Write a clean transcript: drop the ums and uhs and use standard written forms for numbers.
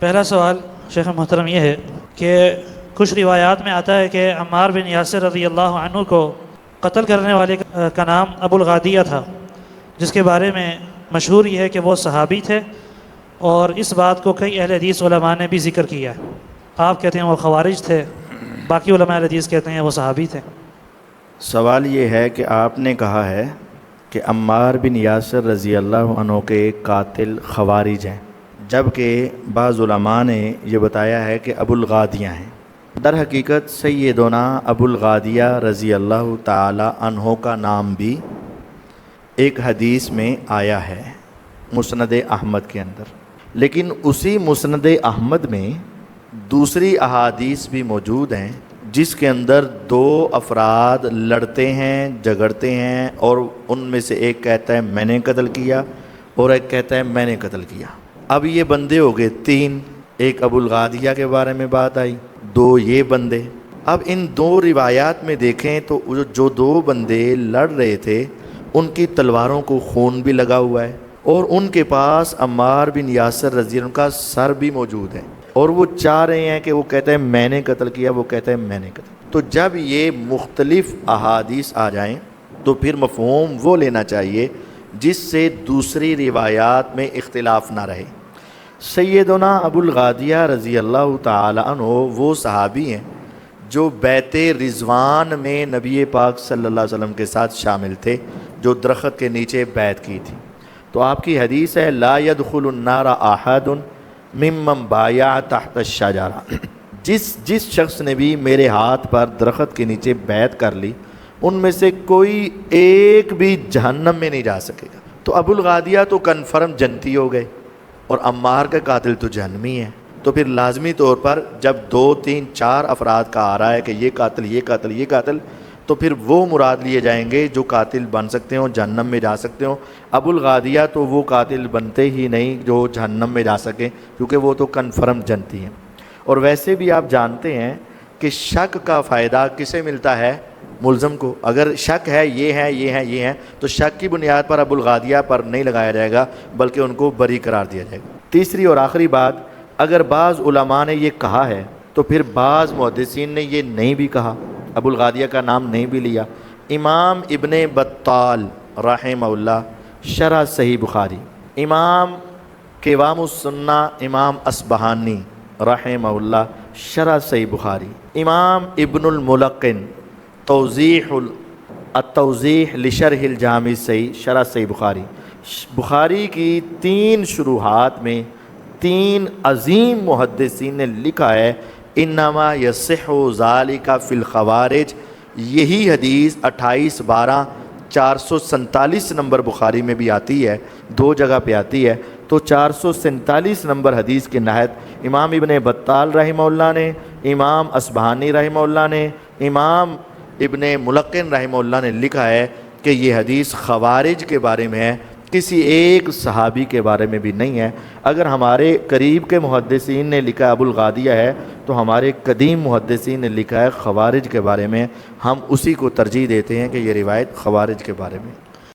پہلا سوال شیخ محترم یہ ہے کہ کچھ روایات میں آتا ہے کہ عمار بن یاسر رضی اللہ عنہ کو قتل کرنے والے کا نام ابو الغادیہ تھا، جس کے بارے میں مشہور یہ ہے کہ وہ صحابی تھے، اور اس بات کو کئی اہل حدیث علماء نے بھی ذکر کیا ہے۔ آپ کہتے ہیں وہ خوارج تھے، باقی علماء اہل حدیث کہتے ہیں وہ صحابی تھے۔ سوال یہ ہے کہ آپ نے کہا ہے کہ عمار بن یاسر رضی اللہ عنہ کے قاتل خوارج ہیں، جبکہ بعض علماء نے یہ بتایا ہے کہ ابو الغادیہ ہیں۔ در حقیقت سیدنا ابو الغادیہ رضی اللہ تعالی عنہ کا نام بھی ایک حدیث میں آیا ہے مسند احمد کے اندر، لیکن اسی مسند احمد میں دوسری احادیث بھی موجود ہیں جس کے اندر دو افراد لڑتے ہیں، جھگڑتے ہیں، اور ان میں سے ایک کہتا ہے میں نے قتل کیا اور ایک کہتا ہے میں نے قتل کیا۔ اب یہ بندے ہو گئے تین، ایک ابو الغادیہ کے بارے میں بات آئی، دو یہ بندے۔ اب ان دو روایات میں دیکھیں تو جو دو بندے لڑ رہے تھے ان کی تلواروں کو خون بھی لگا ہوا ہے، اور ان کے پاس عمار بن یاسر رضی اللہ عنہ کا سر بھی موجود ہے، اور وہ چاہ رہے ہیں کہ وہ کہتا ہے میں نے قتل کیا، وہ کہتا ہے میں نے قتل۔ تو جب یہ مختلف احادیث آ جائیں تو پھر مفہوم وہ لینا چاہیے جس سے دوسری روایات میں اختلاف نہ رہے۔ سیدنا ابو الغادیہ رضی اللہ تعالی عنہ وہ صحابی ہیں جو بیعت رضوان میں نبی پاک صلی اللہ علیہ وسلم کے ساتھ شامل تھے، جو درخت کے نیچے بیعت کی تھی۔ تو آپ کی حدیث ہے لا يدخل النار احد ممن بايع تحت الشجرہ، جس شخص نے بھی میرے ہاتھ پر درخت کے نیچے بیعت کر لی ان میں سے کوئی ایک بھی جہنم میں نہیں جا سکے گا۔ تو ابو الغادیہ تو کنفرم جنتی ہو گئے، اور عمار کا قاتل تو جہنمی ہے۔ تو پھر لازمی طور پر جب دو تین چار افراد کا آ رہا ہے کہ یہ قاتل یہ قاتل یہ قاتل، تو پھر وہ مراد لیے جائیں گے جو قاتل بن سکتے ہوں، جہنم میں جا سکتے ہوں۔ ابو الغادیہ تو وہ قاتل بنتے ہی نہیں جو جہنم میں جا سکیں، کیونکہ وہ تو کنفرم جنتی ہیں۔ اور ویسے بھی آپ جانتے ہیں کہ شک کا فائدہ کسے ملتا ہے؟ ملزم کو۔ اگر شک ہے یہ ہے یہ ہے یہ ہے تو شک کی بنیاد پر ابو الغادیہ پر نہیں لگایا جائے گا، بلکہ ان کو بری قرار دیا جائے گا۔ تیسری اور آخری بات، اگر بعض علماء نے یہ کہا ہے تو پھر بعض محدثین نے یہ نہیں بھی کہا، ابو الغادیہ کا نام نہیں بھی لیا۔ امام ابن بطال رحمہ اللہ شرح صحیح بخاری، امام قوام السنہ امام اصبہانی رحمہ اللہ شرح صحیح بخاری، امام ابن الملقن التوضیح لشرح الجامع صحیح شرح صحیح بخاری۔ بخاری کی تین شروحات میں تین عظیم محدثین نے لکھا ہے انما یصح ذالک فی الخوارج۔ یہی حدیث 28/12/447 نمبر بخاری میں بھی آتی ہے، دو جگہ پہ آتی ہے۔ تو 447 نمبر حدیث کے نہایت امام ابن بطال رحمہ اللہ نے، امام اصبہانی رحمہ اللہ نے، امام ابن ملقن رحمہ اللہ نے لکھا ہے کہ یہ حدیث خوارج کے بارے میں ہے، کسی ایک صحابی کے بارے میں بھی نہیں ہے۔ اگر ہمارے قریب کے محدثین نے لکھا ہے ابو الغادیہ ہے، تو ہمارے قدیم محدثین نے لکھا ہے خوارج کے بارے میں، ہم اسی کو ترجیح دیتے ہیں کہ یہ روایت خوارج کے بارے میں۔